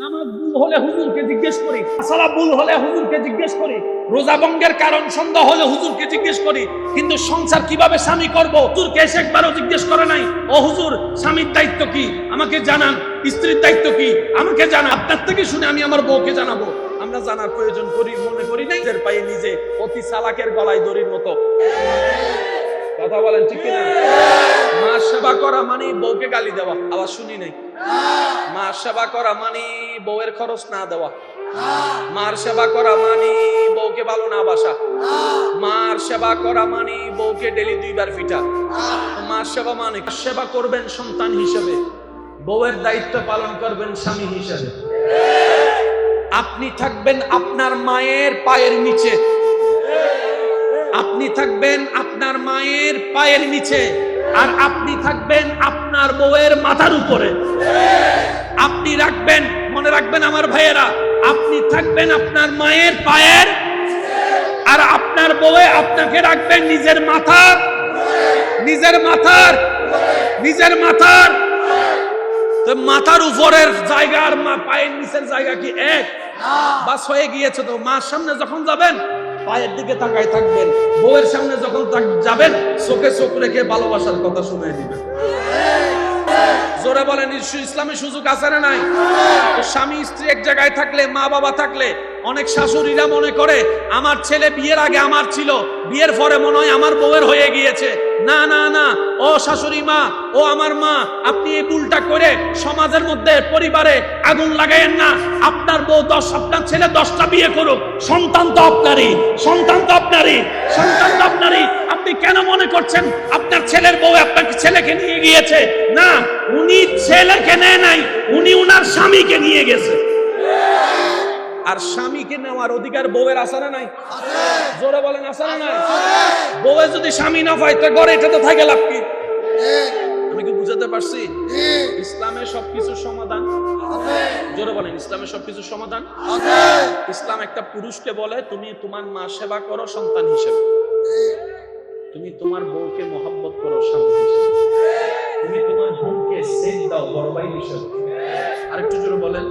নামাজ ভুল হলে হুজুরকে জিজ্ঞেস করি, সালাত ভুল হলে হুজুরকে জিজ্ঞেস করি, রোজা ভঙ্গের কারণ সন্দেহ হলে হুজুরকে জিজ্ঞেস করি, কিন্তু সংসার কিভাবে স্বামী করব হুজুরকে এসে একবারও জিজ্ঞেস করে নাই। ও হুজুর, স্বামীর দায়িত্ব কি আমাকে জানান, স্ত্রীর দায়িত্ব কি আমাকে জানান, আপনার থেকে শুনে আমি আমার বউকে জানাবো। আমরা জানার প্রয়োজন করি মনে করি নাই, নিজের পায়ে নিজে অতি চালাকের গলায় দড়ির মতো। কথা বলেন ঠিক কিনা? মা সেবা করা মানে বউকে গালি দেওয়া, আবার শুনি নাই। মা সেবা করা মানে বউয়ের খরচ না দেওয়া। মার সেবা করা মানে বউকে ভালো না বাসা। মার সেবা করা মানে বউকে ডেলি 2 বার পিটা। মার সেবা মানে সেবা করবেন সন্তান হিসেবে, বউয়ের দায়িত্ব পালন করবেন স্বামী হিসেবে। আপনি থাকবেন আপনার মায়ের পায়ের নিচে, আপনি থাকবেন আপনার মায়ের পায়ের নিচে, আর আপনি থাকবেন আপনার বউয়ের মাথার উপরে। আপনি রাখবেন, মনে রাখবেন আমার ভাইয়েরা, আপনি থাকবেন আপনার মায়ের পায়ের, আর আপনার বউয়ে আপনাকে রাখবেন নিজের মাথার, নিজের মাথার, নিজের মাথার। তো মাথার উপরের জায়গা আর পায়ের নিচের জায়গা কি এক? বাস হয়ে গিয়েছে। তো মার সামনে যখন যাবেন পায়ের দিকে তাকায় থাকবেন, বউয়ের সামনে যখন যাবেন চোখে চোখ রেখে ভালোবাসার কথা শুনিয়ে দিবেন। জোরে বলেন, ইসলামে সুযোগ আছে না নাই? স্বামী স্ত্রী এক জায়গায় থাকলে, মা বাবা থাকলে, অনেক শাশুড়িরা মনে করে আমার ছেলে বিয়ের আগে আমার ছিল, বিয়ের পরে মনে হয় আমার বউয়ের হয়ে গিয়েছে। না না না, ও শাশুড়ি মা, ও আমার মা, আপনি এই ভুলটা করে সমাজের মধ্যে পরিবারে আগুন লাগাইয়েন না। আপনার বউ আপনার ছেলে 10টা বিয়ে করুক, সন্তান তো আপনারই, সন্তান তো আপনারই, সন্তান তো আপনারই। আপনি কেন মনে করছেন আপনার ছেলের বউ আপনাকে ছেলেকে নিয়ে গিয়েছে? না, উনি ছেলেকে নেয় নাই, উনি উনার স্বামীকে নিয়ে গেছে। আর স্বামীকে নেওয়ার অধিকার বউয়ের আছে না নাই? জোরে বলেন, আছে না নাই? বউয়ে যদি স্বামী না পায় তো ঘরে এটা তো থাকে লাভ কি? আমি কি বুঝাতে পারছি? ইসলামের সবকিছুর সমাধান। জোরে বলেন, ইসলামের সবকিছুর সমাধান। ইসলাম একটা পুরুষকে বলে তুমি তোমার মা সেবা করো সন্তান হিসেবে, তুমি তোমার বউকে মহব্বত করো স্বামী হিসেবে, তুমি তোমার বোনকে সেট দাও বড় ভাই হিসেবে। আরেকটু জোরে বলেন,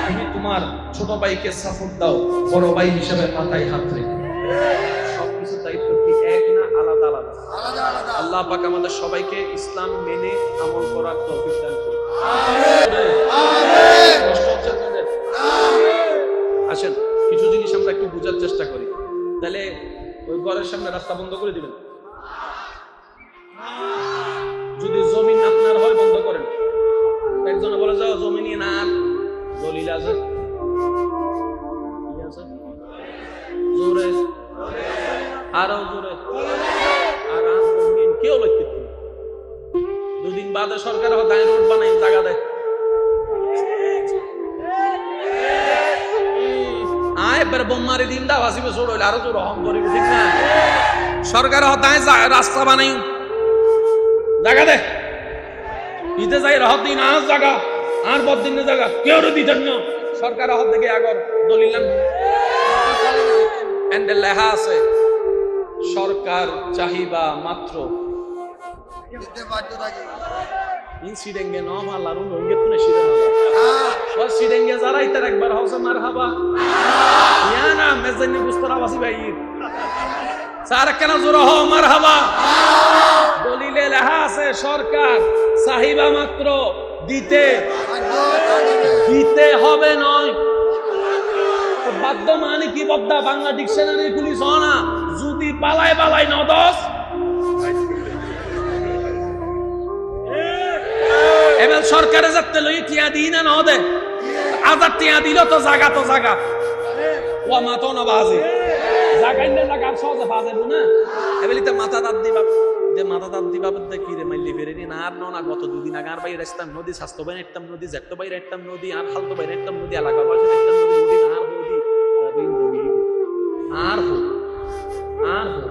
তুমি তোমার ছোট ভাইকে সাপোর্ট দাও বড় ভাই হিসেবে, মাথায় হাত রেখে। সবকিছু দায়িত্ব কি এক না আলাদা আলাদা? আল্লাহ পাক আমাদের সবাইকে ইসলাম মেনে আমল করার তৌফিক দান করুন। আমিন। কষ্ট হচ্ছে আপনাদের? আসেন কিছু জিনিস আমরা একটু বোঝার চেষ্টা করি। তাহলে ওই ঘরের সামনে রাস্তা বন্ধ করে দিবেন। যদি জমিন আপনার হয় বন্ধ করেন। একজনে বলে যাও জমি নিয়ে না, দলিল আছে, জোরে আরো জোরে, আর কেউ লিখতে 2 দিন বাদে সরকার দায় রোড বানাই জায়গা দেয়। এবার বোমারি দিন দা ভাসিবে জোর হইলে আরো জোর হম করিব, ঠিক না? সরকার দায় রাস্তা বানাই জায়গা দেয়, ঈদে যাই রহত দিন আর জায়গা, আর বদ দিন জায়গা কেউ দিতেন না। সরকার হত থেকে আগর দলিল এন্ড লেখা আছে সরকার চাহিবা মাত্র সিডেঙ্গে ন মালারু নঙ্গে তুনে সিডেঙ্গে সিডেঙ্গে যারা ইতার একবার হসে মারহাবা ইয়া না মেজানি গুস্তরা বাসি ভাই সারা কেন জোর হ মারহাবা। দলিলে লেখা আছে সরকার চাহিবা মাত্র, দিতে দিতে হবে নয়। বাধ্য মানে কি? বদ্দা বাংলা ডিকশনারি পুলিশ না, যদি পালায় পালায় নদস এবার সরকারে যাতে লই টিয়া দিই না নদে, আজাদ টিয়া দিল তো জাগা তো জাগা ও মাতো না বাজে জাগাই না জাগার সহজে বাজে না। এবেলিতে মাথা দাঁত দিবা যে মাথা দাঁত দিবা বলতে কি রে মাইলি ফেরেনি না। আর না গত 2 দিন আগে আর বাইরে আসতাম নদী, স্বাস্থ্য বাইরে একদম নদী, জ্যাঠতো বাইরে একদম নদী, আর হালতো বাইরে একদম নদী, এলাকা বাসে একদম নদী, নদী আর নদী আর হো আর হো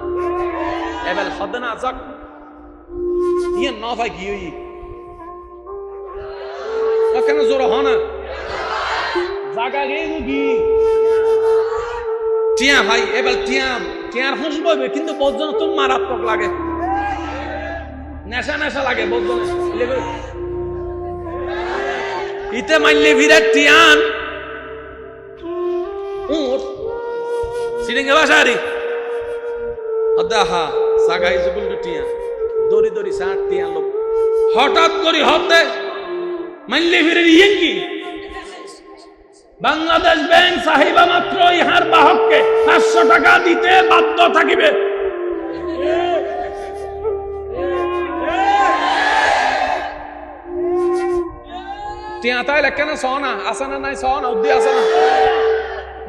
এবেল হদে না যাক ইয়ে ন ভাই কি হই কেন জোর হ না জাগা গে মুগি টিয়া ভাই। এবেল টিয়ার হুঁশ বইবে কিন্তু বজন তো মারাত্মক লাগে, নেশা নেশা লাগে বজন। ইতে মাইলে ভিড়ে টিয়ান উঠ সিরিঙ্গে বাসারি আদাহা সাগাই জুগুল টিয়া দড়ি দড়ি সাত টিয়া লোক হঠাৎ করে হতে মাইলে ভিড়ে ইয়ে কি বাংলাদেশ ব্যাংক সাহিবা মাত্র ইহার বাহককে 500 টাকা দিতে বাধ্য থাকিবে। টিয়া তাইলে কেন সনা আসানা নাই সনা উদ্দি আসানা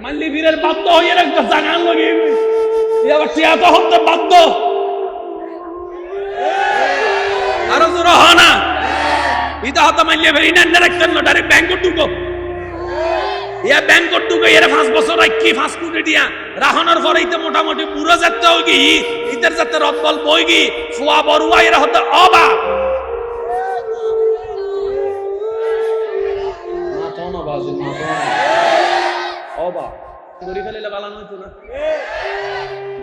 মাল্লি বীরের বাধ্য হয়ে একটা জাগান লাগিয়ে এবার টিয়া তো হতে বাধ্য আরো জোর হনা ইতা হতে মাল্লি বীর ইনান ডাইরেক্টর না ডাইরেক্ট ব্যাংক ঢুকো ইয়া ব্যাংক ঢুকো এর 5 বছর রাখি 5 কোটি টিয়া রাহনার পরে ইতে মোটামুটি পুরো যেতে হইগি ইতের যাতে রদবল বইগি ফুয়া বড়ুয়া এর হতে অবা অবা গরি ফেলে বালানো হইতো না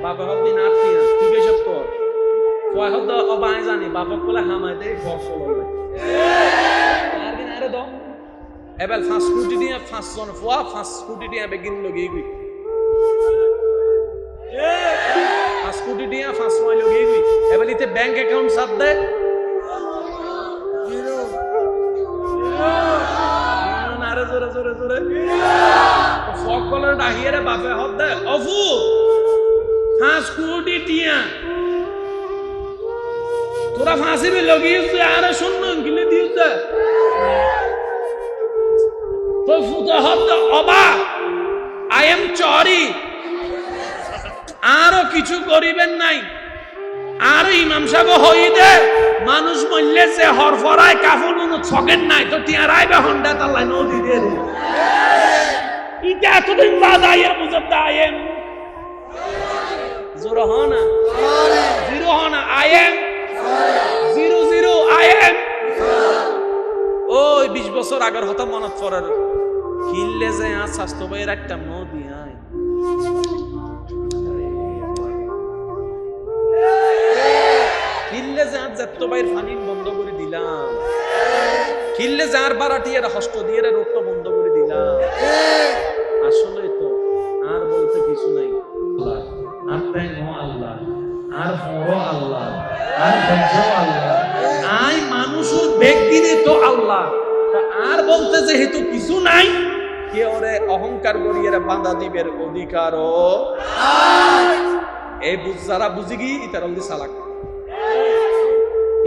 বাবা হবদি না আটকিয়া তুই কে সব তোর ফুয়া হদ অবা আই জানি বাবা কোলে হামাই দেই ফসল হইবে আর দিন আরে দাও এবেল 5 কোটি দিয়া 5 জন ফুয়া 5 কোটি দিয়া বেগিন লগি গই 5 কোটি দিয়া 5 সময় লগি গই এবেল ইতে ব্যাংক অ্যাকাউন্ট সাথ দে জোরে জোরে জোরে সকলের ডাহিয়ারে বাপে হদে অফু 5 কোটি টিয়া তোরা ফাঁসি বে লগিয়েছে আরে শূন্য কিনে দিয়েছে তো ফুটা হদে অবা আই এম চরি আরো কিছু করিবেন নাই আর ইমাম সাহেব হইদে মানুষ মরলে যে হরফরায় কাফন ছকেন নাই তো টিয়ারাই বা হন্ডা তাল্লাই নদী দিয়ে রে ইটা এতদিন বাদ আয়ের মুজব আয়েম জোর হনা জিরো হনা আয়েম 00 আয়েম ওই 20 বছর আগের হতা মনত পড়ার খিললে যে আর স্বাস্থ্য ভাইয়ের একটা নদী আয় খিললে যে আর যত ভাইয়ের পানি বন্ধ করে দিলাম খিললে যে আর বারাটিয়ার হস্ত দিয়ে রোগটা বন্ধ করে দিলাম আসলে তো আর বলতে কিছু নাই আর তাই নো আল্লাহ আর বড় আল্লাহ আর বড় আল্লাহ আই মানুষের ব্যক্তিরে তো আল্লাহ আর বলতে যেহেতু কিছু নাই কে ওরে অহংকার করিয়ে বাঁধা দিবের অধিকারও এই যারা বুঝি গি ইতার অলদি সালাক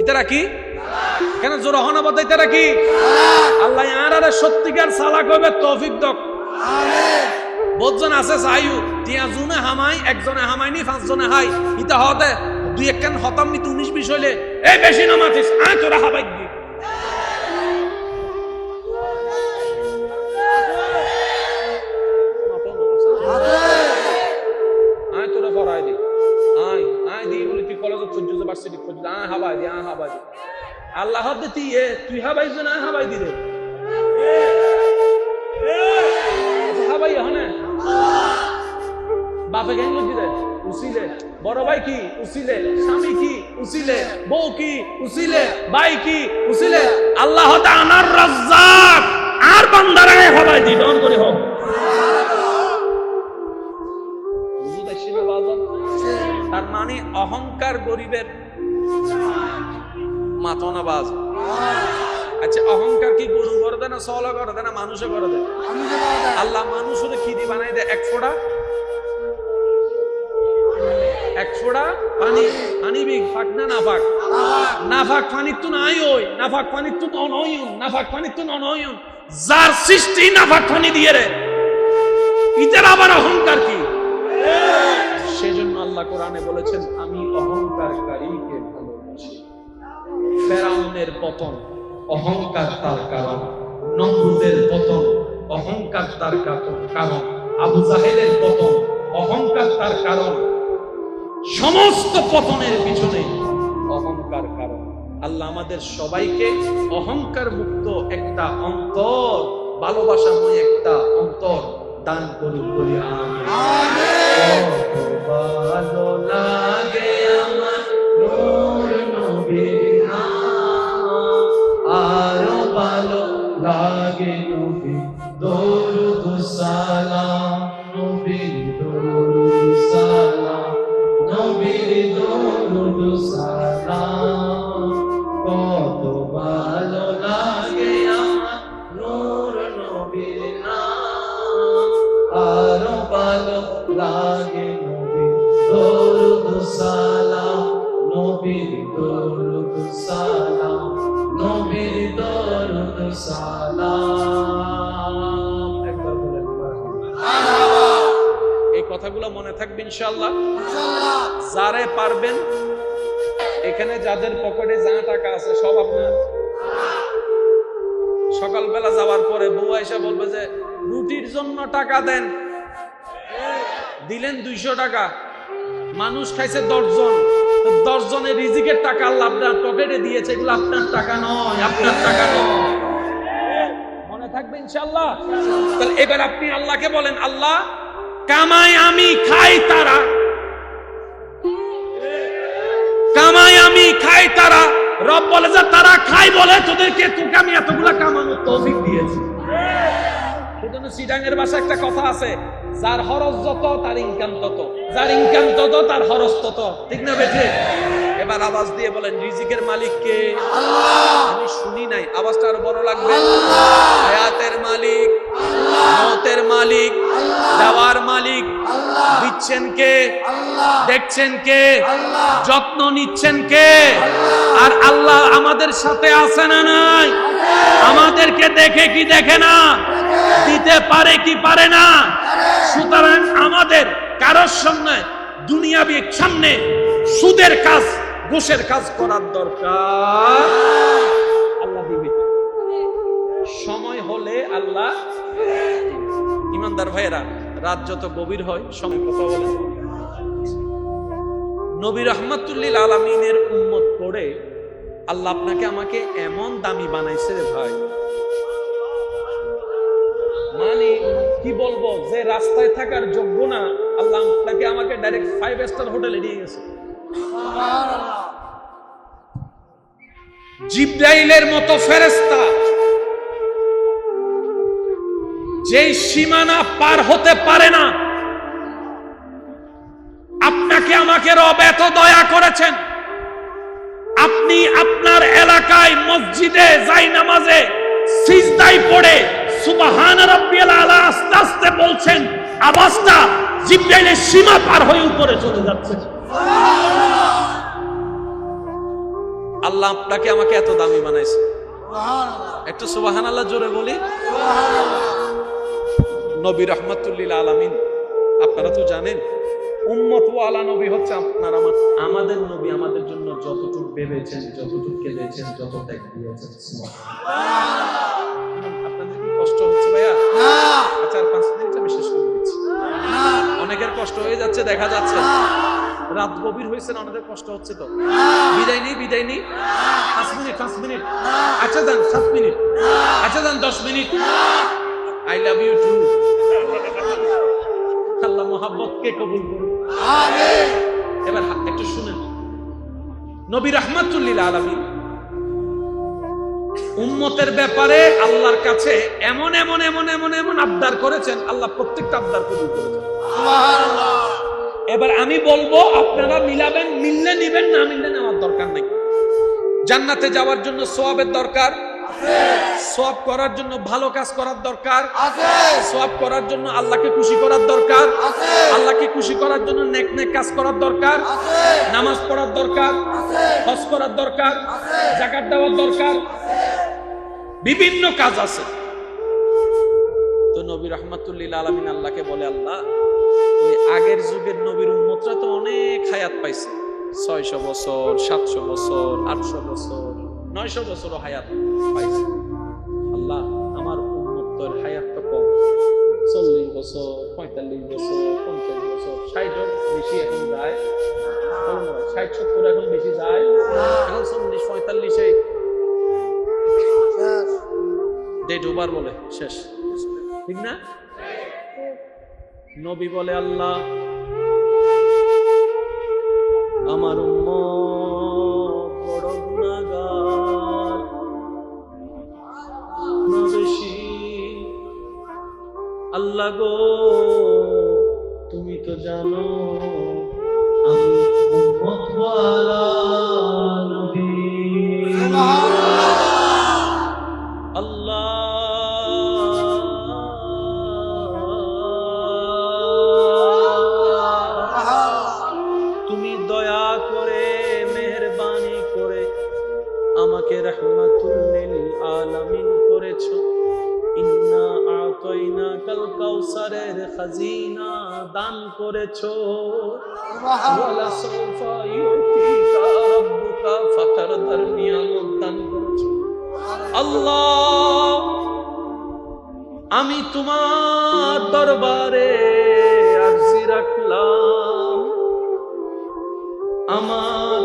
ইতারা কি কেন জোর হনা বদ ইতারা কি আল্লাহ আরে সত্যিকার সালাক হবে তৌফিক দক আমিন বহুজন আছে চাইও টিয়া জুনে হামাই একজনে হামাইনি 5 জনে হাই ইতা হতে দুই একখান খতম নি 19 20 হইলে এই বেশি নামাতিস আ তোরা হাবাই দি আয় তোরা পড়াই দি আয় আয় দি বলি তুই কলেজ চুজ ভার্সিটি খোঁজ আ হাবাই দি আল্লাহ হতে তুই হাবাই জন আ হাবাই দি রে হাবাই হনে বাপে গেন লজি রে উসিলে বড় ভাই কি উসিলে স্বামী কি উসিলে বউ কি উসিলে ভাই কি উসিলে আল্লাহ তাআলার রাজ্জাক আর বান্দারে হাবাই দি ডন করে হোক বুঝতে শিবে বাজান তার মানে অহংকার গরিবের মাথনা বাজ আচ্ছা অহংকার কি গরু করে দেয় না সলা করে দেয় না মানুষে করে দেয় আল্লাহ মানুষের খিদি বানাই দেয় এক ফোঁটা পানি পানি বি ফাক না নাফাক নাফাক পানি তো নাই ওই নাফাক পানি তো অনয়ন নাফাক পানি তো অনয়ন যার সৃষ্টি নাফাক পানি দিয়ে রে ইতার আবার অহংকার কি সেজন্য আল্লাহ কোরআনে বলেছেন আমি অহংকারকারীকে ভালোবাসি ফেরাউনের পতন অহংকার তার কারণ নমরুদের পতন অহংকার তার কারণ আবু জাহেলের পতন অহংকার তার কারণ সমস্ত পতনের পিছনে অহংকার কারণ আল্লাহ আমাদের সবাইকে অহংকার মুক্ত একটা অন্তর ভালোবাসাময় একটা অন্তর দান করুন বলি আমিন ভালো লাগে আমার নূর নবীর নাম আরো ভালো লাগে নবী দরুদ সালাম নবীর দরুদ সালাম নবীর দরুদ সালাম কত ভালো লাগে আমার নূর নবীর নাম আরো ভালো লাগে নবীর দরুদ সালাম নবীর দরুদ সালাম নবীর দরুদ সালাম একবার বলেন এই কথাগুলো মনে থাকবে ইনশাআল্লাহ। যারে পারবেন, এখানে যাদের পকেটে যা টাকা আছে সব আপনার। সকালবেলা যাওয়ার পরে বউ এসে বলবে যে রুটির জন্য টাকা দেন, দিলেন 200 টাকা, মানুষ খাইছে 10 জন, 10 জনের রিজিকের টাকা আল্লাহ আপনার পকেটে দিয়েছে, এগুলো আপনার টাকা নয়, আপনার টাকা নয়। মনে থাকবে ইনশাআল্লাহ। তাহলে এবার আপনি আল্লাহকে বলেন, আল্লাহ কামাই আমি খাই তারা, কামাই আমি খাই তারা। রব বলে যে তারা খাই বলে তোদেরকে, তোকে আমি এতগুলা কামানোর তৌফিক দিয়েছি। সেজন্য সিডাঙের ভাষায় একটা কথা আছে, যার খরচ যত তার ইনকাম তত, যার ইনকাম তত তার খরচ তত, ঠিক না বেঠে? এবার আওয়াজ দিয়ে বলেন রিজিকের মালিক কে? আল্লাহ। আমি শুনি নাই, আওয়াজটা আরো বড় লাগবে। হায়াতের মালিক, মওতের মালিক, দেওয়ার মালিক, দিচ্ছেন কে? দেখছেন কে? যত্ন নিচ্ছেন কে? আর আল্লাহ আমাদের সাথে আছে না নাই? আমাদেরকে দেখে কি দেখে না? দিতে পারে কি পারে না? সুতরাং আমাদের কারোর সামনে দুনিয়াবি সামনে সুদের কাজ, ঘুষের কাজ করার দরকার আল্লাহ দিবে। সময় হলে আল্লাহ। ইমানদার ভাইয়েরা, রাত যত গভীর হয় সময় কথা বলে। নবী রাহমাতুল লিল আলামিনের উম্মত করে আল্লাহ আপনাকে আমাকে এমন দামি বানাইছে রে ভাই, মানে কি বলবো, যে রাস্তায় থাকার যোগ্য না আল্লাহ আপনাকে আমাকে ডাইরেক্ট 5 স্টার হোটেলে নিয়ে গেছে। জিবরাইলের মতো ফেরেশতা যেই সীমানা পার হতে পারে না, আপনাকে আমাকে রব এত দয়া করেছেন, আপনি আপনার এলাকায় মসজিদে যাই নামাজে সিজদায় পড়ে সুবহান রাব্বিয়াল আলা আস্তে আস্তে বলছেন, আওয়াজটা জিবরাইলের সীমা পার হয়ে উপরে চলে যাচ্ছে। আল্লাহ আপনাকে আমাকে এত দামি বানাইছে, একটু সুবহানাল্লাহ জোরে বলি। নবী রাহমাতুল লিল আলামিন, আপনারা তো জানেন উম্মত ওয়ালা নবী হচ্ছে আপনার আমার, আমাদের নবী আমাদের জন্য যতটুকু ভেবেছেন, যতটুকু কেঁদেছেন, যত ত্যাগ দিয়েছেন। আপনাদের কি কষ্ট হচ্ছে ভাইয়া? আচ্ছা, 5 মিনিট আমি শেষ করে দিচ্ছি। অনেকের কষ্ট হয়ে যাচ্ছে, দেখা যাচ্ছে রাত গভীর হয়েছে না, অনেকের কষ্ট হচ্ছে। তো বিদায় নেই, বিদায় নেই। 5 মিনিট, 5 মিনিট। আচ্ছা যান 7 মিনিট, আচ্ছা যান 10 minute. I love you too. Allah মোহাব্বতকে কবুল করুন, আমিন। এবার একটু শুনেন, নবী রাহমাতুল লিল আলামিন উম্মতের ব্যাপারে আল্লাহর কাছে এমন এমন এমন এমন এমন আবদার করেছেন, আল্লাহ প্রত্যেকটা আবদার কবুল করেছেন। সুবহানাল্লাহ। এবার আমি বলবো, আপনারা মিলাবেন, মিললে নিবেন, না মিললে নেওয়ার দরকার নেই। জান্নাতে যাওয়ার জন্য সওয়াবের দরকার আছে, সওয়াব করার জন্য ভালো কাজ করার দরকার আছে, সওয়াব করার জন্য আল্লাহকে খুশি করার দরকার আছে, আল্লাহকে খুশি করার জন্য নেক নেক কাজ করার দরকার আছে, নামাজ পড়ার দরকার আছে, হজ করার দরকার আছে, যাকাত দেওয়ার দরকার আছে, বিভিন্ন কাজ আছে। তো নবী রাহমাতুল লিল আলামিন আল্লাহকে বলে, আল্লাহ ওই আগের যুগের নবীর উম্মতরা তো অনেক হায়াত পাইছে, 600 বছর, 700 বছর, 800 বছর, 900 বছরও হায়াত পাইছে। আল্লাহ আমার উম্মতের হায়াত তো কম, 40 বছর, 45 বছর, 50 বছর, 60 বেশি এখন যায়, 60-70 এখন বেশি যায়, এখন 40-45 ডেট ওভার বলে শেষ, ঠিক না? নবী বলে, আল্লাহ আমার উম্মত বড় গুনাহগার, নবী আল্লাহ গো তুমি তো জানো আমি উম্মতওয়ালা নবী। তুমি দয়া করে মেহেরবানি করে আমাকে রাহমাতুল লিল আলামিন করেছো। ইন্না আতাইনাকাল কাউসারের খাজিনা দান করেছো। ওয়ালা সাউফা ইউতিকা রাব্বুকা ফাতারদার নিয়ামত দান করেছো। আল্লাহ আমি তোমার দরবারে আরজি রাখলাম আমার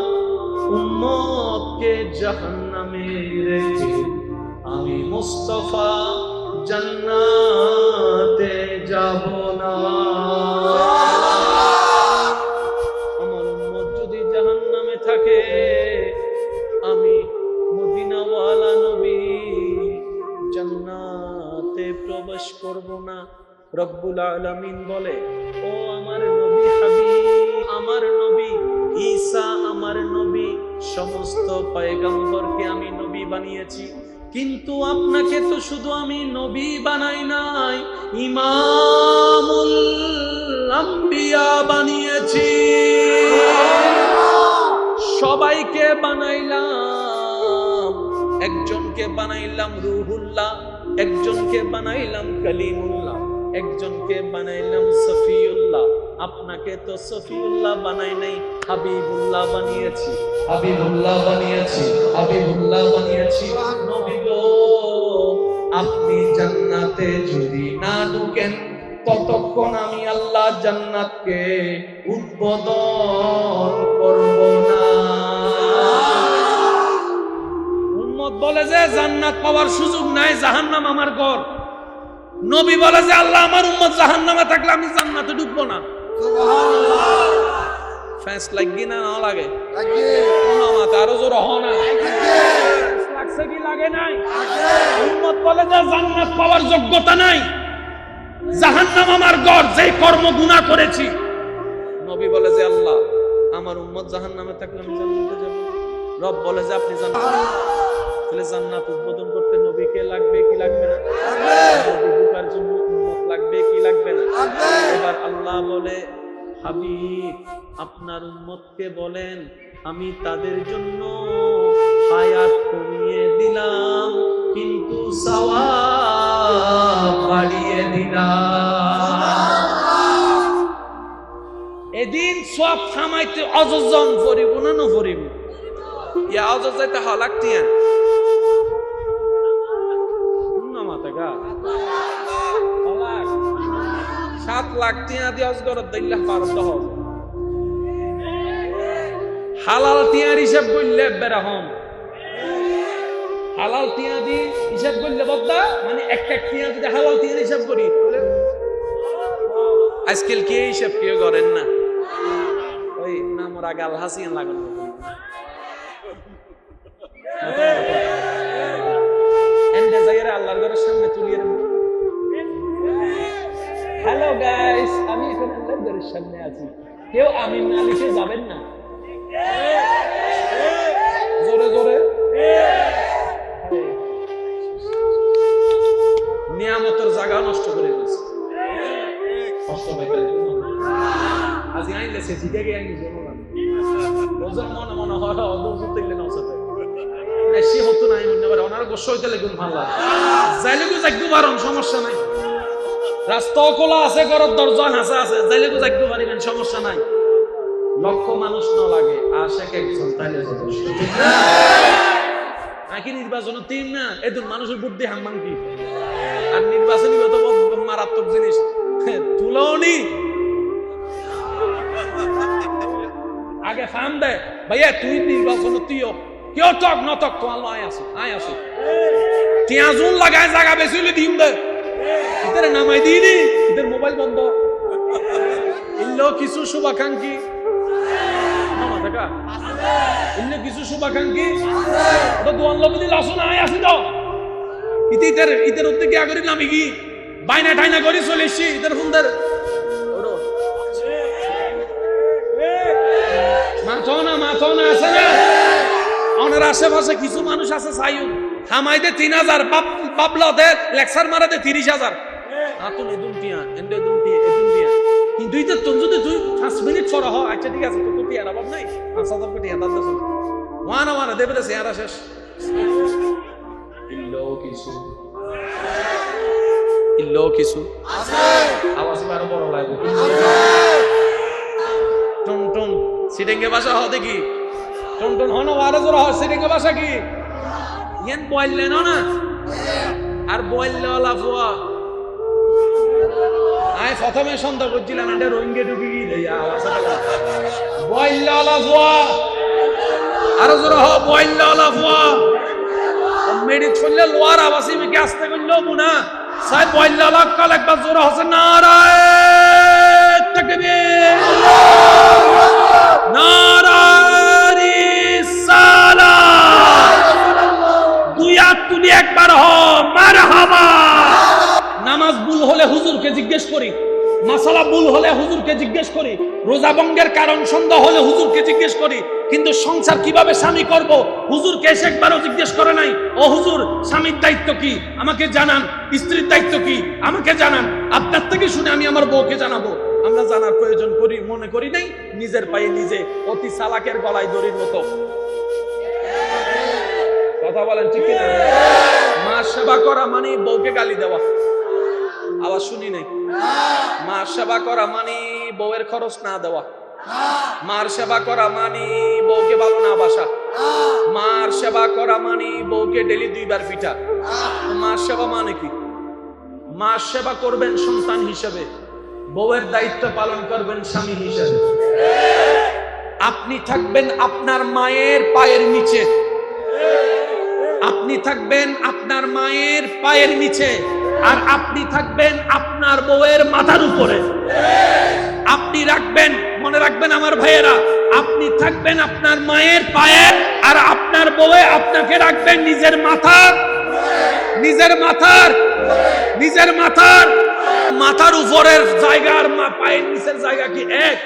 উম্মতকে জাহান্নামে রেখে আমি মুস্তাফা জান্নাতে যাব না। আমার উম্মত যদি জাহান্নামে থাকে আমি মদিনাওয়ালা নবী জান্নাতে প্রবেশ করব না। রব্বুল আলামিন বলে ও আমার নবী হাবিব, আমার নবী ঈসা আমার নবী, সমস্ত পয়গম্বরকে আমি নবী বানিয়েছি, কিন্তু আপনাকে তো শুধু আমি নবী বানাই নাই, ইমামুল আম্বিয়া বানিয়েছি। সবাইকে বানাইলাম, একজনকে বানাইলাম রুহুল্লাহ, একজনকে বানাইলাম কালিমুল্লাহ, একজনকে বানাইলাম সফিউল্লাহ। আপনাকে তো সফিউল্লাহ বানাই নাই, হাবিবুল্লাহ বানিয়েছি, হাবিবুল্লাহ বানিয়েছি, হাবিবুল্লাহ বানিয়েছি। নবী গো আপনি জান্নাতে যদি না ঢুকেন ততক্ষণ আমি আল্লাহ জান্নাতকে উদ্বোধন করব না। উম্মত বলে যে জান্নাত পাওয়ার সুযোগ নাই, জাহান্নাম আমার ঘর। নবী বলে যে আল্লাহ আমার উম্মত জাহান্নামে থাকলে আমি জান্নাতে ঢুকবো না। ফ্যান্স লাগি না না লাগে? আরো জোর হ না লাগছে কি লাগে নাই? উম্মত বলে যে জান্নাত পাওয়ার যোগ্যতা নাই, জাহান্নাম আমার ঘর, যেই কর্ম গুনাহ করেছি। নবী বলে যে আল্লাহ আমার উম্মত জাহান্নামে থাকলে আমি জান্নাতে যাব। রব বলে যে আপনি জান্নাতে, তাহলে জান্নাত উদ্বোধন করতে নবীকে লাগবে কি লাগবে না? নবী ঢোকার জন্য উম্মত লাগবে কি লাগবে না? এবার আল্লাহ বলে হাবিব আপনার উম্মতকে বলেন আমি তাদের জন্য হায়াত কমিয়ে দিলাম কিন্তু সওয়াব বাড়িয়ে দিলাম। এদিন সব থামাইতে অযজন ফরিব না না ফরিব ইয়া অযজ যাইতে হলাকতিয়া না মাতাগা হলাক 7 লাখ টিয়া দিয়ে অজগরত দিল্লাহ পারত হবে। হালাল টিয়ার হিসাব করলে বেরহম, হালাল টিয়া দি হিসাব করলে বদ্দা মানে একটা টিয়া যদি হালাল টিয়ার হিসাব করি আজকাল কে হিসাব কেউ করেন না, ওই নামরা গাল হাসিয়ান লাগানো। এন্ডে জায়গায় আল্লাহর ঘরের সামনে তুলিয়ে রাখবো। হ্যালো গাইস, আমি এখন আল্লাহর ঘরের সামনে আছি, কেউ আমিন না লিখে যাবেন না। জোরে জোরে নিয়ামতের জায়গা নষ্ট করে দিয়েছে। কষ্ট পাইতে আজ আইলেছে ঠিক আছে আইনি জনগণ রোজার মনে মনে হয় অদর তুইলে না সাথে এসি হতো না মনে করে ওনার গোশ হইতে লাগুন ভালো যাইলে গো যাইতে পারন সমস্যা নাই, রাস্তা খোলা আছে, ঘরের দরজা হাসা আছে, যাইলে গো যাইতে পারিবেন সমস্যা নাই। লক্ষ মানুষ না লাগে আশেক একজন তাইলে যথেষ্ট, ঠিক না? নাকি নির্বাচনের টিম না এদুন মানুষের বুদ্ধি হাম্মান কি আর নির্বাচনী কত মারাত্মক জিনিস তুলনি আগে ফার্ম দে ভাইয়া তুই নির্বাচন তুইও কেউ টক নটক তো আল্লাহ আয় আসো টিয়া জুন লাগায় জায়গা বেশি হলে দিম দে ইতারে নামাই দিইনি, ইতার মোবাইল বন্ধ ইল্লো কিছু শুভাকাঙ্ক্ষী মামা দেখা ইল্লো কিছু শুভাকাঙ্ক্ষী ওটা দোয়ান লবি দিল আসো না আয় আসি তো ইতার উদ্যোগে আগে নামি কি বাইনা টাইনা করে চলে এসছি ইদের সুন্দর মাথো না আছে না ওনার আশেপাশে কিছু মানুষ আছে সাইন হামাইতে 3000 বাবলাতে লেকচার মারাতে 30,000 আতুন এদুন টিয়া এন্ডে এদুন টিয়া কিন্তু ইতে তুই যদি 5 মিনিট পর হ আচ্ছা ঠিক আছে তো টিয়া বাব নাই 5,000 কোটি আদান দাস ওয়ানা দেবে দেশে আর শেষ ইল্লো কিছু আছে আওয়াজ বারো বড় লাগবে টন টন সিটেঙ্গে ভাষা হ দেখি টন টন হনো আরো জোর হ সিটেঙ্গে ভাষা কি ইয়ান বললে না আর বললে লাফুয়া আই প্রথমে সন্দেহ করছিলাম এটা রোহিঙ্গা ঢুকি দেই আওয়াজ বললে লাফুয়া আরো জোর হ বললে লাফুয়া মেডিট করলে লোয়ার আওয়াজই মিকে আসতে করলো মুনা সাহেব বললে লাকাল একবার জোর হচ্ছে নারায়ে তাকবীর নারায়ে রিসালাত দুই হাত তুলি একবার হ মারহাবা নামাজ ভুল হলে হুজুরকে জিজ্ঞেস করি মাসালা ভুল হলে হুজুরকে জিজ্ঞেস করি রোজা ভঙ্গের কারণ সন্দেহ হলে হুজুরকে জিজ্ঞেস করি কিন্তু সংসার কিভাবে স্বামী করব হুজুরকে এসে একবারও জিজ্ঞেস করে নাই ও হুজুর স্বামীর দায়িত্ব কি আমাকে জানান স্ত্রীর দায়িত্ব কি আমাকে জানান আপনার থেকে শুনে আমি আমার বউকে জানাবো আমরা জানার প্রয়োজন করি মনে করি নাই নিজের পায়ে নিজে অতি চালাকের গলায় দড়ির মতো কথা বলেন ঠিক কিনা মা সেবা করা মানে বউকে গালি দেওয়া আওয়াজ শুনি নাই মা সেবা করা মানে বউয়ের খরচ না দেওয়া মার সেবা করা মানে বউকে ভালো না বাসা মার সেবা করা মানে বউকে ডেলি 2 বার পিঠা মার সেবা মানে কি মার সেবা করবেন সন্তান হিসেবে বউয়ের দায়িত্ব পালন করবেন স্বামী হিসেবে আপনি থাকবেন আপনার মায়ের পায়ের নিচে আপনি থাকবেন আপনার মায়ের পায়ের নিচে আর আপনি থাকবেন আপনার বউয়ের মাথার উপরে আপনি রাখবেন মনে রাখবেন আমার ভাইয়েরা আপনি থাকবেন আপনার মায়ের পায়ে আর আপনার বউয়ে আপনাকে রাখবেন নিজের মাথার মাথার উপরের জায়গা আর পায়ের নিচের জায়গা কি এক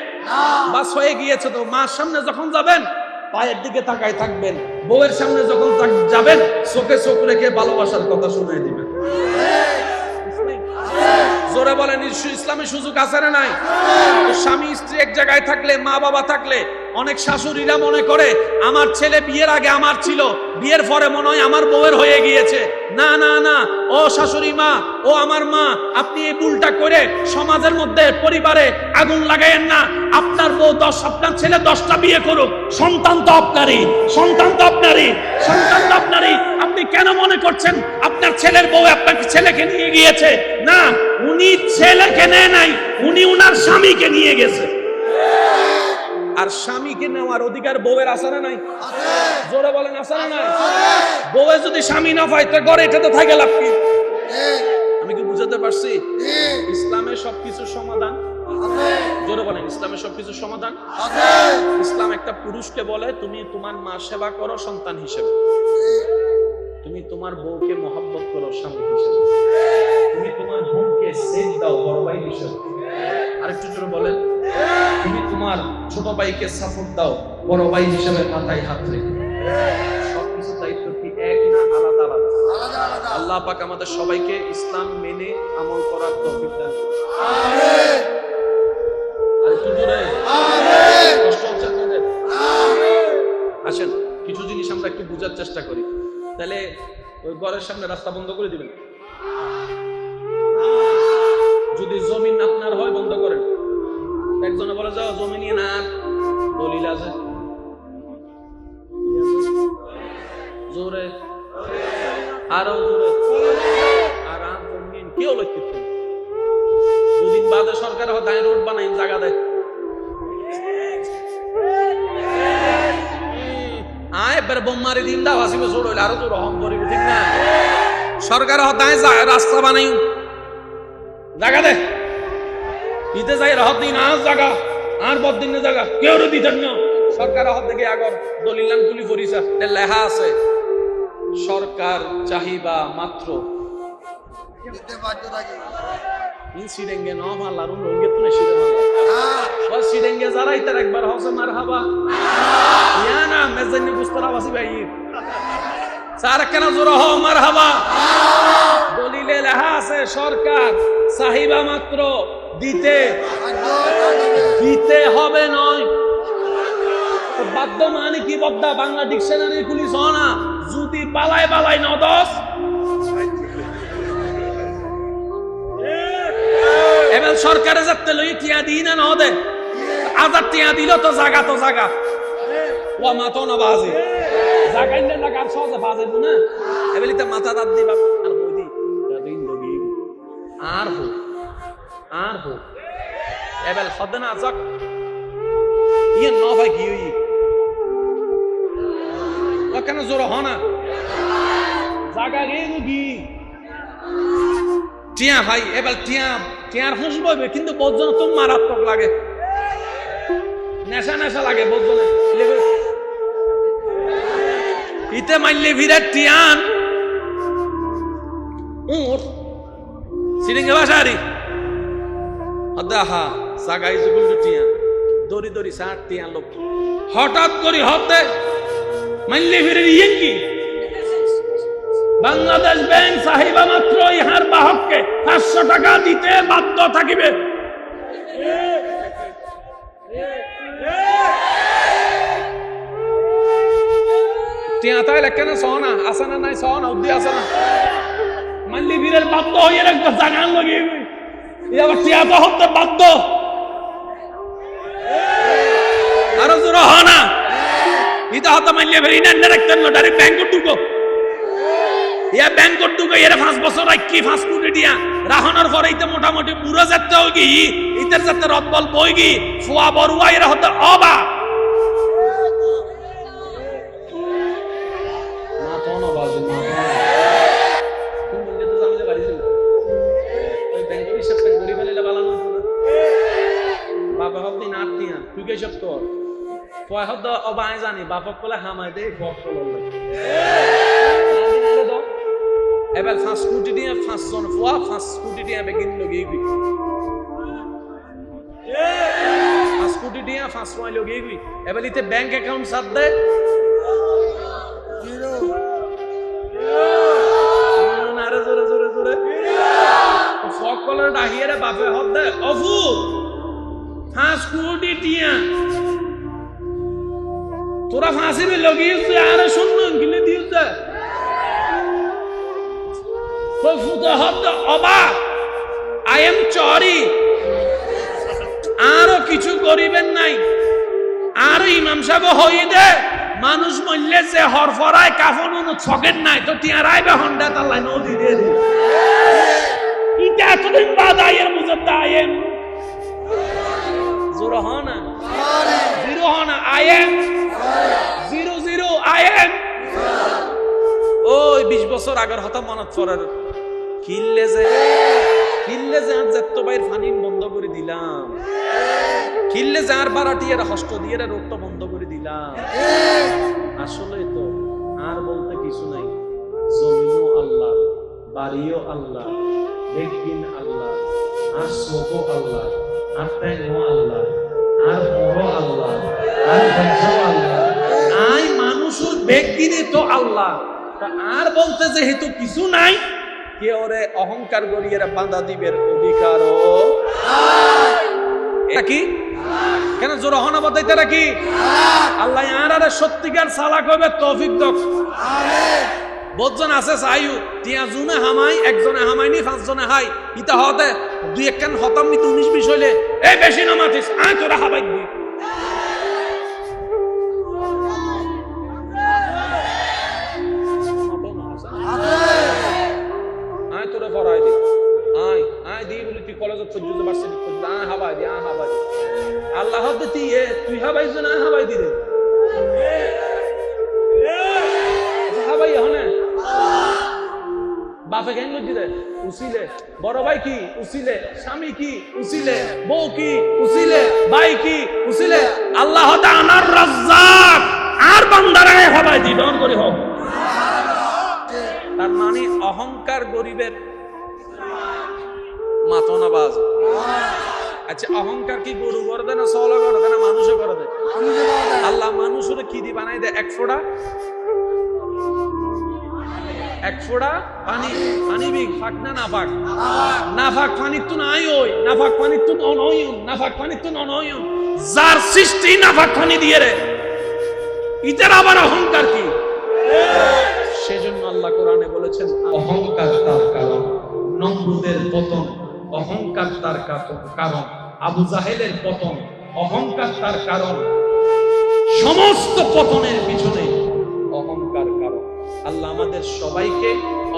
বাস হয়ে গিয়েছে তো মার সামনে যখন যাবেন পায়ের দিকে তাকায় থাকবেন বউয়ের সামনে যখন যাবেন চোখে চোখ রেখে ভালোবাসার কথা শুনিয়ে দিবেন জোরে বলেন ইসলামে সুযোগ আছে না নাই স্বামী স্ত্রী এক জায়গায় থাকলে মা বাবা থাকলে অনেক শাশুড়িরা মনে করে আমার ছেলে বিয়ের আগে আমার ছিল বিয়ের পরে মনে হয় আমার বউয়ের হয়ে গিয়েছে না না না ও শাশুড়ি মা ও আমার মা আপনি এই ভুলটা করে সমাজের মধ্যে পরিবারে আগুন লাগায়েন না আপনার বউ আপনার ছেলে 10টা বিয়ে করুক সন্তান তো আপনারই আপনি কেন মনে করছেন আপনার ছেলের বউ আপনার ছেলেকে নিয়ে গিয়েছে না উনি ছেলেকে নেয় নাই উনি উনার স্বামীকে নিয়ে গেছে আর স্বামীকে নেওয়ার অধিকার বউয়ের আছে না নাই জোরে বলেন আছে না নাই বউয়ে যদি স্বামী না পায় তো ঘরে এটাতে থাকে লাভ কি আমি কি বুঝাতে পারছি ইসলামের সবকিছু সমাধান জোরে বলেন ইসলামের সবকিছু সমাধান ইসলাম একটা পুরুষকে বলে তুমি তোমার মা সেবা করো সন্তান হিসেবে তুমি তোমার বউকে মহব্বত করো স্বামী হিসেবে তুমি তোমার বোনকে সেট দাও বড় ভাই হিসেবে আরেকটু জোরে বলেন তুমি তোমার ছোট ভাইকে সাপোর্ট দাও বড় ভাই হিসেবে মাথায় হাত রেখে সবকিছু দায়িত্ব কি এক না আলাদা আলাদা আল্লাহ পাক আমাদের সবাইকে ইসলাম মেনে আমল করার তৌফিক দান করুন আমিন আরেকটু জোরে আমিন কষ্ট হচ্ছে আপনাদের আমিন আসেন কিছু জিনিস আমরা একটু বোঝার চেষ্টা করি তাহলে ওই ঘরের সামনে রাস্তা বন্ধ করে দিবেন যদি জমিন আপনার হয় বন্ধ করেন একজনে বলে যাও জমি নিয়ে না দলিল আছে জোরে আরো জোরে আর জমিন কেউ লিখতে দুদিন বাদে সরকার হয় রোড বানাই জায়গা দেয় এবার বোমারি দিন দাও আসিবে জোর হইলে আরো তো রহম করিবে ঠিক না সরকার হতায় রাস্তা বানাই জায়গা দে দিতে যাই রহত দিন আর জায়গা আর বদিনে জায়গা কেউ দিতেন না সরকার হত থেকে আগর দলিলান তুলি পরিচা লেখা আছে সরকার চাহিবা মাত্র সিডেঙ্গে ন মারলার রঙ্গে তুলে সিডে মারলা সিডেঙ্গে যারাই তার একবার হসে মার হাবা ইয়া না মেজানি গুস্তরা বাসি ভাই স্যার কেন জোর হ মার হাবা দলিলে লেখা আছে সরকার চাহিবা মাত্র দিতে দিতে হবে নয় বাধ্য মানে কি বদ্দা বাংলা ডিকশনারি খুলিস না যদি বালাই বালাই নদস এবার সরকারে যাতে লই টিয়া দিই না নদে আজাদ টিয়া দিল তো জায়গা ও মাতো না বাজে জায়গা ইলে না কার সহজে বাজে না এবেলিতে মাথা দাঁত দিবা আর বইদি দিন দগি আর হো এবেল হদে না যাক ইয়ে ন ভাই কি হই ও কেন জোর হ না জায়গা গে গি টিয়া ভাই এবার টিয়ার হুঁশ বইবে কিন্তু বোঝন তো মারাত্মক লাগে নেশা লাগে বোঝনে ইতে মাইলে ভিড়ে টিয়ান সিরিঙ্গে বাসারি হা সাগাই জুগুল টিয়া দড়ি সার টিয়ান লোক হঠাৎ করে হতে মাইলে ভিড়ে ইয়ে কি বাংলাদেশ ব্যাংক চাহিবা মাত্র ইহার বাহককে 500 টাকা দিতে বাধ্য থাকিবে টিয়া তাই কেন সহনা আসে না নাই সহনা উদ্দি আসে না মানলি বীরের বাধ্য হয়ে একটা জাগান লাগিয়ে এবার টিয়া তো হতে বাধ্য আরো জোর হ না ইটা হতে মানলি ফেরি না রাখতেন না ডাইরেক্ট ব্যাংক ঢুকো ইয়া ব্যাংক ঢুকো এর 5 বছর রাখি 5 কোটি দিয়া রাহনার পরে ইতে মোটামুটি পুরো যেতে হই ইতের যাতে রদবল বই গি ফুয়া বড়ুয়া এর হতে অবা জানি বাপক বলে হামাই দে এবার 5 কোটি দিয়ে 5 জন ফুয়া 5 কোটি দিয়ে বেগিন লগিয়ে 5 কোটি দিয়ে 5 সময় লগিয়ে এবার ইতে ব্যাংক অ্যাকাউন্ট সাথ দে সকলের ডাহিয়ে বাপে হত দে অফু 5 কোটি টিয়া তোরা ফাঁসি বে লগিয়েছে আর শূন্য কিনে দিয়েছে আই এম সরি আরো কিছু করিবেন নাই আর ইমাম সাহেব হই দে মানুষ মরলে যে হরফরায় কাফন ছকের নাই তো টিয়ারাই বে হন্ডা তাল্লাই নদী দিয়ে দিল ইটা এতদিন বাদ আইয়ের মুজদ্দা আইএম জোর হ না জিরো হ না আইএম 00 আইএম ওই 20 বছর আগের হতা মনত পড়ার কিল্লে যে আর যত বাইর ফানি বন্ধ করে দিলাম কিল্লে যে আর বারাটি এর হস্ত দিয়ে রোগটা বন্ধ করে দিলাম আসলে তো আর বলতে কিছু নাই জমিনও আল্লাহ বাড়িও আল্লাহ বেগিন আল্লাহ আর সোকো আল্লাহ আর ত্যাগও আল্লাহ আর বড় আল্লাহ আর বংশও আল্লাহ আই মানুষের বেগিনে তো আল্লাহ আর বলতে যেহেতু কিছু নাই কে ওরে অহংকার গড়িয়ে বাঁধা দিবের অধিকারও এটা কি কেন জোর হনা বতাইতে রাখি আল্লাহ আরে সত্যিকার সালাক হবে তৌফিক দাও আমিন বহুজন আছে চাইও টিয়া জুনে হামাই একজনে হামাইনি 5 জনে হাই ইতা হতে দুই একখান হতাম নি 19-20 হইলে এই বেশি নামাতিস আয় তোরা হাবাই দি আয় তোরা পড়াই দি আয় দি বলি তুই কলেজত পর্যন্ত ভার্সিটি পর্যন্ত আয় হাবাই দি আল্লাহ হতে তুই হাবাই জন আয় হাবাই দি রে হাবাই হনে বাপে কেন দিলে উসিলে বড় ভাই কি উসিলে স্বামী কি উসিলে বউ কি উসিলে ভাই কি উসিলে আল্লাহ তাআলার রাজ্জাক আর বান্দারায় হবাই দি ডন করে হোক তার মানে অহংকার গরিবের মাথো না বাজ। আচ্ছা অহংকার কি গরু করে দেয় না সলা করে দেয় না মানুষও করে দেয়? আল্লাহ মানুষের কি দি বানাই দেয়? এক ফোঁটা পানি, পানি বিগ ফাঁক না না ফাঁক, না ফাঁক পানি তো নাই ওই, না ফাঁক পানি তো নয়ন, না ফাঁক পানি তো নয়ন, যার সৃষ্টি না ফাঁক পানি দিয়ে রে, ইটার আবার অহংকার কি? সেজন্য আল্লাহ কোরআনে বলেছেন অহংকার তার কারণ, নমরুদের পতন অহংকার তার কারণ, আবু জাহেলের পতন অহংকার তার কারণ, সমস্ত পতনের পিছনে অহংকার কারণ। আল্লাহ আমাদের সবাইকে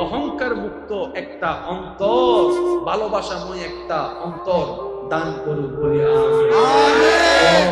অহংকার মুক্ত একটা অন্তর, ভালোবাসাময় একটা অন্তর দান করুক বলি আমিন।